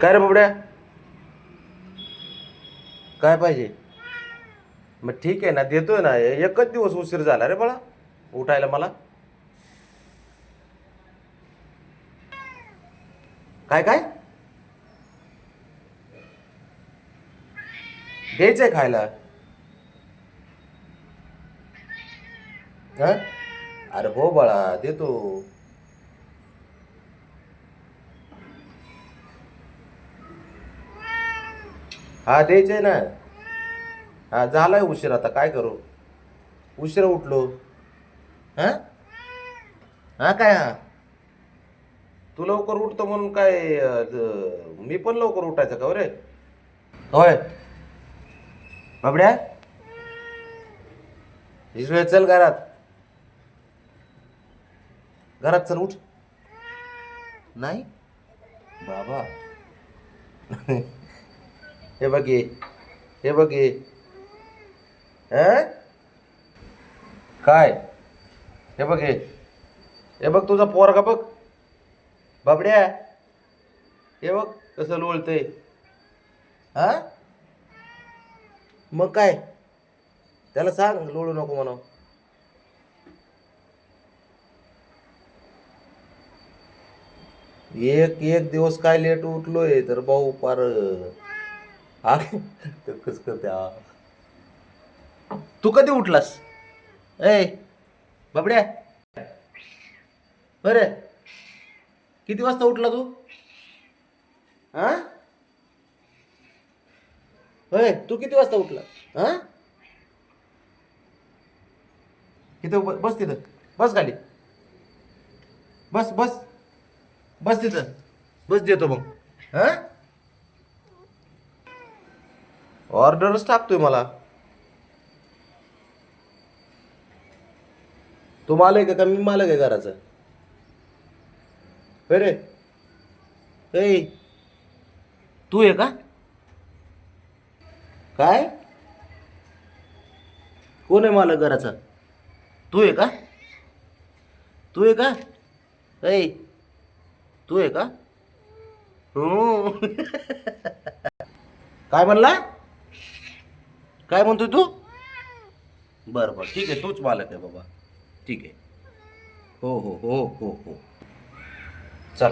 काय रे बाबड्या, काय पाहिजे? मग ठीक आहे ना, देतोय ना. एकच दिवस उशीर झाला रे बाळा उठायला मला. काय काय द्यायचंय खायला? हा, अरे हो बाळा, देतो. हा, द्यायचंय ना. हा, झालाय उशीर, आता काय करू? उशीर उठलो. हा, हा, काय हा? तू लवकर उठतो म्हणून काय मी पण लवकर उठायचं का रे? होय बाबड्या, इसवे चल घरात. घरात चल, उठ. नाही बाबा. हे बघ ये, हे बघ ये. अं? काय? हे बघ हे, हे बघ तुझा पोरगा बघ. बाबड्या, हे बघ कसं लोळतंय. हा, मग काय? त्याला सांग लोळू नको म्हणून. एक एक दिवस काय लेट उठलोय तर भाऊ पार हा कस करते हा. तू कधी उठलास? ए बाबड्या, बरे किती वाजता उठला तू? हा, होय, तू किती वाजता उठला? हा, तिथं बस, तिथं बस खाली. बस बस, बस तिथं. बस, देतो मग. हा, ऑर्डरच टाकतोय मला. तू मालक आहे का मी मालक आहे घराचं? होय रे. ए, तू आहे का? काय? कोण आहे मालक घराचा? तू आहे का? तू आहे का? ए, तू आहे का? हम्म. काय म्हणला? काय म्हणतोय तू? बरं बरं, ठीक आहे, तूच मालक आहे बाबा. ठीक आहे. हो हो हो हो हो. चल.